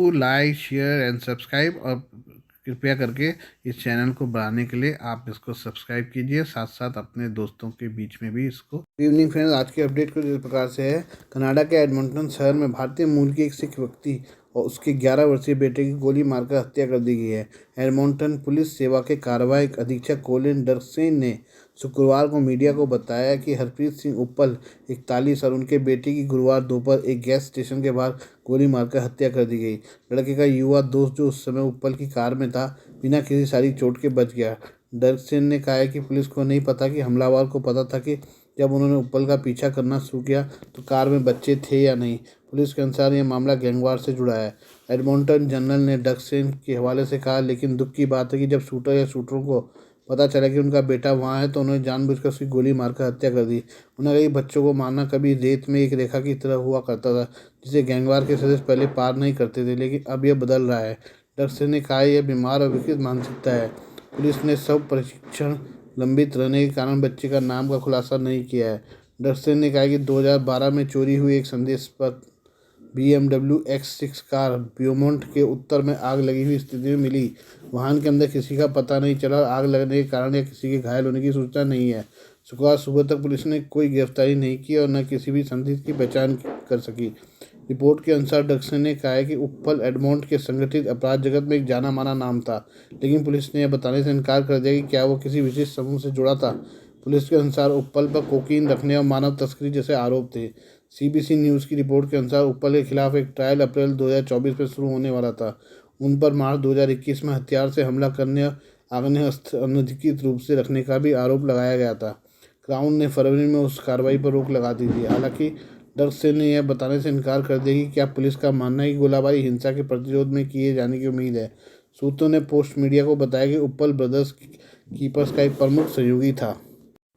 Do like share and subscribe, और कृपया करके इस चैनल को बढ़ाने के लिए आप इसको सब्सक्राइब कीजिए, साथ साथ अपने दोस्तों के बीच में भी इसको। गुड इवनिंग फ्रेंड्स, आज की अपडेट कुछ इस प्रकार से है। कनाडा के एडमंटन शहर में भारतीय मूल के एक सिख व्यक्ति और उसके 11 वर्षीय बेटे की गोली मारकर हत्या कर दी गई है। एडमंटन पुलिस सेवा के कार्यवाहक अधीक्षक कोलिन डर्कसेन ने शुक्रवार को मीडिया को बताया कि हरप्रीत सिंह उप्पल 41 और उनके बेटे की गुरुवार दोपहर एक गैस स्टेशन के बाहर गोली मारकर हत्या कर दी गई। लड़के का युवा दोस्त, जो उस समय उप्पल की कार में था, बिना किसी शारीरिक चोट के बच गया। डर्कसेन ने कहा कि पुलिस को नहीं पता कि हमलावर को पता था कि जब उन्होंने उप्पल का पीछा करना शुरू किया तो कार में बच्चे थे या नहीं। पुलिस के अनुसार यह मामला गैंगवार से जुड़ा है। एडमंटन जनरल ने डर्कसेन के हवाले से कहा, लेकिन दुख की बात है कि जब शूटर या शूटरों को पता चला कि उनका बेटा वहाँ है तो उन्होंने जानबूझकर उसकी गोली मारकर हत्या कर दी। उन्होंने कहा बच्चों को मारना कभी रेत में एक रेखा की तरह हुआ करता था, जिसे गैंगवार के सदस्य पहले पार नहीं करते थे, लेकिन अब यह बदल रहा है। डर्कसेन ने कहा, यह बीमार और विकृत मानसिकता है। पुलिस ने सब प्रशिक्षण लंबित रहने के कारण बच्चे का नाम का खुलासा नहीं किया है। डर्कसेन ने कहा कि 2012 में चोरी हुई एक संदेशपत्र BMW X6 कार ब्यूमोंट के उत्तर में आग लगी हुई स्थिति में मिली। वाहन के अंदर किसी का पता नहीं चला और आग लगने के कारण या किसी के घायल होने की सूचना नहीं है। शुक्रवार सुबह तक पुलिस ने कोई गिरफ्तारी नहीं की और न किसी भी संदिग्ध की पहचान कर सकी। रिपोर्ट के अनुसार डर्कसेन ने कहा है कि उप्पल एडमंटन के संगठित अपराध जगत में एक जाना माना नाम था, लेकिन पुलिस ने यह बताने से इनकार कर दिया कि क्या वो किसी विशेष समूह से जुड़ा था। पुलिस के अनुसार उप्पल पर कोकीन रखने और मानव तस्करी जैसे आरोप थे। CBC न्यूज़ की रिपोर्ट के अनुसार उप्पल के खिलाफ एक ट्रायल अप्रैल 2024 में शुरू होने वाला था। उन पर मार्च 2021 में हथियार से हमला करने और आग्नेय अस्त्र अनधिकृत रूप से रखने का भी आरोप लगाया गया था। क्राउन ने फरवरी में उस कार्रवाई पर रोक लगा दी थी। हालांकि डर्कसेन ने यह बताने से इनकार कर दिया कि क्या पुलिस का मानना है कि गोलाबारी हिंसा के प्रतिरोध में किए जाने की उम्मीद है। सूत्रों ने पोस्ट मीडिया को बताया कि उप्पल ब्रदर्स कीपर्स का एक प्रमुख सहयोगी था।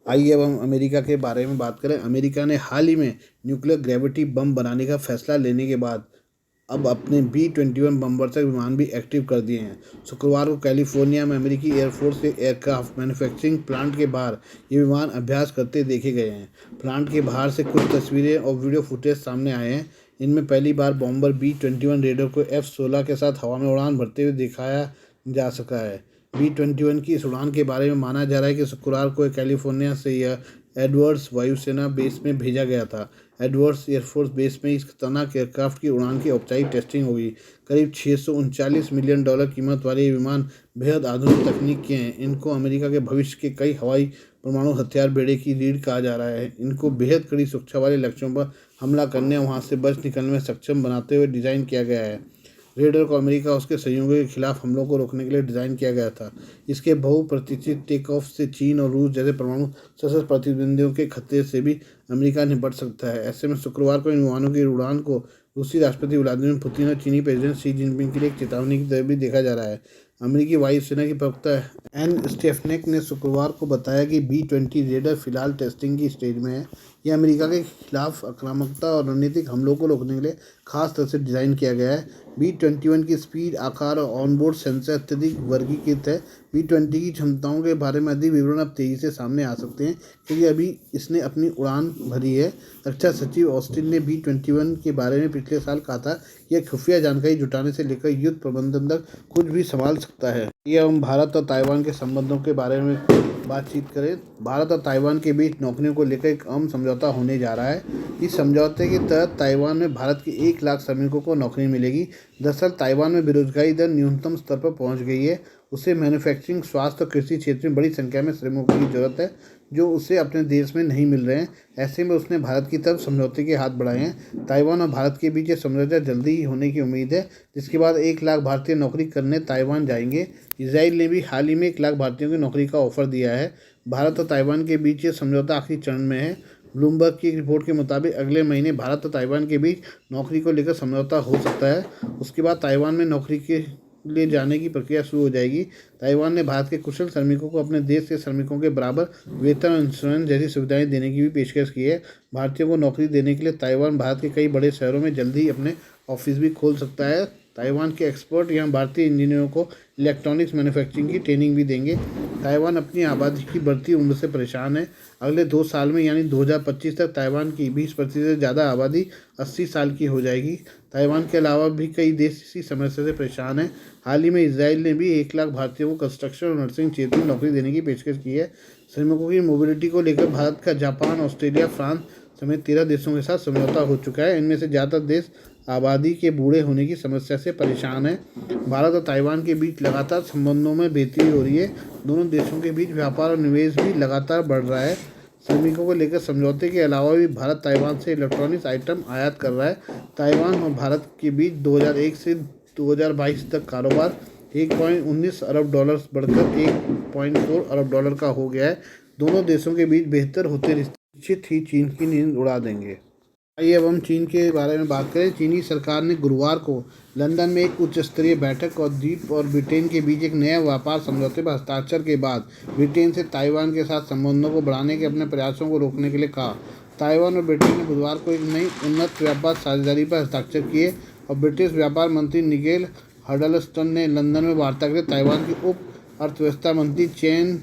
आइए अब हम अमेरिका के बारे में बात करें। अमेरिका ने हाल ही में न्यूक्लियर ग्रेविटी बम बनाने का फैसला लेने के बाद अब अपने B-21 बमवर्षक विमान भी एक्टिव कर दिए हैं। शुक्रवार को कैलिफोर्निया में अमेरिकी एयरफोर्स के एयरक्राफ्ट मैन्युफैक्चरिंग प्लांट के बाहर ये विमान अभ्यास करते देखे गए हैं। प्लांट के बाहर से कुछ तस्वीरें और वीडियो फुटेज सामने आए हैं। इनमें पहली बार बॉम्बर B-21 रेडर को F-16 के साथ हवा में उड़ान भरते हुए दिखाया जा सका है। B-21 की इस उड़ान के बारे में माना जा रहा है कि शुक्रवार को कैलिफोर्निया से यह एडवर्ड्स वायुसेना बेस में भेजा गया था। एडवर्ड्स एयरफोर्स बेस में इस खतरनाक एयरक्राफ्ट की उड़ान की औपचारिक टेस्टिंग होगी। करीब $639 मिलियन कीमत वाले ये विमान बेहद आधुनिक तकनीक के हैं। इनको अमेरिका के भविष्य के कई हवाई परमाणु हथियार बेड़े की रीढ़ कहा जा रहा है। इनको बेहद कड़ी सुरक्षा वाले लक्ष्यों पर हमला करने और वहाँ से बच निकलने में सक्षम बनाते हुए डिज़ाइन किया गया है। रेडर को अमेरिका और उसके सहयोगियों के खिलाफ हमलों को रोकने के लिए डिज़ाइन किया गया था। इसके बहुप्रतीक्षित टेक ऑफ से चीन और रूस जैसे परमाणु सशस्त्र प्रतिद्वंदियों के खतरे से भी अमेरिका निपट सकता है। ऐसे में शुक्रवार को इन विमानों की उड़ान को रूसी राष्ट्रपति व्लादिमीर पुतिन और चीनी प्रेसिडेंट शी जिनपिंग के लिए एक चेतावनी की तरह भी देखा जा रहा है। अमेरिकी वायुसेना की प्रवक्ता एन स्टेफनेक ने शुक्रवार को बताया कि B-20 रेडर फिलहाल टेस्टिंग की स्टेज में है। यह अमेरिका के खिलाफ आक्रामकता और रणनीतिक हमलों को रोकने के लिए खास तरह से डिज़ाइन किया गया है। B-21 की स्पीड, आकार और ऑनबोर्ड सेंसर अत्यधिक वर्गीकृत है। B-20 की क्षमताओं के बारे में अधिक विवरण अब तेज़ी से सामने आ सकते हैं, क्योंकि अभी इसने अपनी उड़ान भरी है। रक्षा सचिव ऑस्टिन ने B-21 के बारे में पिछले साल कहा था कि यह खुफिया जानकारी जुटाने से लेकर युद्ध प्रबंधन तक कुछ भी संभाल सकता है। ये हम भारत और ताइवान के संबंधों के बारे में बातचीत करें। भारत और ताइवान के बीच नौकरियों को लेकर एक अहम समझौता होने जा रहा है। इस समझौते के तहत ताइवान में भारत के 1 लाख श्रमिकों को नौकरी मिलेगी। दरअसल ताइवान में बेरोजगारी दर न्यूनतम स्तर पर पहुंच गई है। उसे मैन्युफैक्चरिंग, स्वास्थ्य और कृषि क्षेत्र में बड़ी संख्या में श्रमिकों की जरूरत है, जो उसे अपने देश में नहीं मिल रहे हैं। ऐसे में उसने भारत की तरफ समझौते के हाथ बढ़ाए हैं। ताइवान और भारत के बीच ये समझौता जल्दी ही होने की उम्मीद है, जिसके बाद 1 लाख भारतीय नौकरी करने ताइवान जाएंगे। इजराइल ने भी हाल ही में 1 लाख भारतीयों की नौकरी का ऑफर दिया है। भारत और ताइवान के बीच ये समझौता आखिरी चरण में है। ब्लूमबर्ग की एक रिपोर्ट के मुताबिक अगले महीने भारत और ताइवान के बीच नौकरी को लेकर समझौता हो सकता है। उसके बाद ताइवान में नौकरी के लिए जाने की प्रक्रिया शुरू हो जाएगी। ताइवान ने भारत के कुशल श्रमिकों को अपने देश के श्रमिकों के बराबर वेतन और इंश्योरेंस जैसी सुविधाएं देने की भी पेशकश की है। भारतीयों को नौकरी देने के लिए ताइवान भारत के कई बड़े शहरों में जल्दी ही अपने ऑफिस भी खोल सकता है। ताइवान के एक्सपर्ट यहाँ भारतीय इंजीनियरों को इलेक्ट्रॉनिक्स मैन्युफैक्चरिंग की ट्रेनिंग भी देंगे। ताइवान अपनी आबादी की बढ़ती उम्र से परेशान है। अगले 2 साल में यानी 2025 तक ताइवान की 20% से ज़्यादा आबादी 80 साल की हो जाएगी। ताइवान के अलावा भी कई देश इसी समस्या से परेशान हैं। हाल ही में इसराइल ने भी 1 लाख भारतीयों को कंस्ट्रक्शन और नर्सिंग क्षेत्र में नौकरी देने की पेशकश की है। श्रमिकों की मोबिलिटी को लेकर भारत का जापान, ऑस्ट्रेलिया, फ्रांस समेत 13 देशों के साथ समझौता हो चुका है। इनमें से ज़्यादातर देश आबादी के बूढ़े होने की समस्या से परेशान है। भारत और ताइवान के बीच लगातार संबंधों में बेहतरी हो रही है। दोनों देशों के बीच व्यापार और निवेश भी लगातार बढ़ रहा है। श्रमिकों को लेकर समझौते के अलावा भी भारत ताइवान से इलेक्ट्रॉनिक्स आइटम आयात कर रहा है। ताइवान और भारत के बीच 2001 से 2022 तक कारोबार 1.19 अरब डॉलर बढ़कर 1.4 अरब डॉलर का हो गया है। दोनों देशों के बीच बेहतर होते रिश्ते निश्चित ही चीन की नींद उड़ा देंगे। आइए अब हम चीन के बारे में बात करें। चीनी सरकार ने गुरुवार को लंदन में एक उच्च स्तरीय बैठक और द्वीप और ब्रिटेन के बीच एक नए व्यापार समझौते पर हस्ताक्षर के बाद ब्रिटेन से ताइवान के साथ संबंधों को बढ़ाने के अपने प्रयासों को रोकने के लिए कहा। ताइवान और ब्रिटेन ने बुधवार को एक नई उन्नत व्यापार साझेदारी पर हस्ताक्षर किए और ब्रिटिश व्यापार मंत्री निगेल हडलस्टन ने लंदन में वार्ता के ताइवान की उप अर्थव्यवस्था मंत्री चेन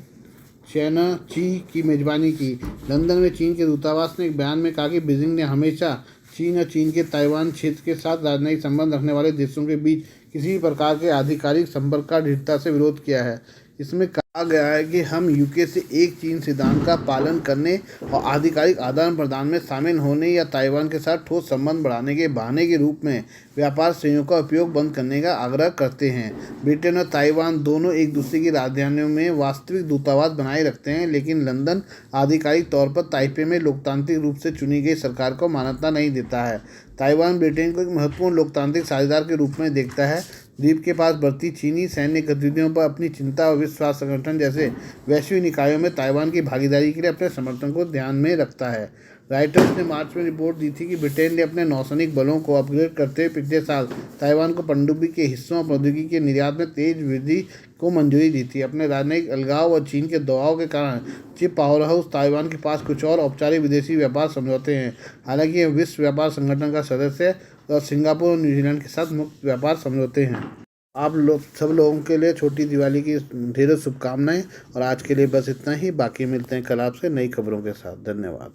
ची की मेजबानी की। लंदन में चीन के दूतावास ने एक बयान में कहा कि बीजिंग ने हमेशा चीन और चीन के ताइवान क्षेत्र के साथ राजनयिक संबंध रखने वाले देशों के बीच किसी भी प्रकार के आधिकारिक संपर्क का दृढ़ता से विरोध किया है। इसमें कहा गया है कि हम यूके से एक चीन सिद्धांत का पालन करने और आधिकारिक आदान प्रदान में शामिल होने या ताइवान के साथ ठोस संबंध बढ़ाने के बहाने के रूप में व्यापार संधियों का उपयोग बंद करने का आग्रह करते हैं। ब्रिटेन और ताइवान दोनों एक दूसरे की राजधानियों में वास्तविक दूतावास बनाए रखते हैं, लेकिन लंदन आधिकारिक तौर पर ताइपे में लोकतांत्रिक रूप से चुनी गई सरकार को मान्यता नहीं देता है। ताइवान ब्रिटेन को एक महत्वपूर्ण लोकतांत्रिक साझेदार के रूप में देखता है। द्वीप के पास बढ़ती चीनी सैन्य गतिविधियों पर अपनी चिंता और विश्व स्वास्थ्य संगठन जैसे वैश्विक निकायों में ताइवान की भागीदारी के लिए अपने समर्थन को ध्यान में रखता है। राइटर्स ने मार्च में रिपोर्ट दी थी कि ब्रिटेन ने अपने नौसैनिक बलों को अपग्रेड करते हुए पिछले साल ताइवान को पनडुब्बी के हिस्सों और प्रौद्योगिकी के निर्यात में तेज वृद्धि को मंजूरी दी थी। अपने राजनयिक अलगाव और चीन के दबाव के कारण चिप पावर हाउस ताइवान के पास कुछ और औपचारिक विदेशी व्यापार समझौते हैं। हालांकि यह विश्व व्यापार संगठन का सदस्य है और सिंगापुर और न्यूजीलैंड के साथ मुक्त व्यापार समझौते हैं। आप लोग सब लोगों के लिए छोटी दिवाली की ढेरों शुभकामनाएं। और आज के लिए बस इतना ही। बाकी मिलते हैं कल आपसे नई खबरों के साथ। धन्यवाद।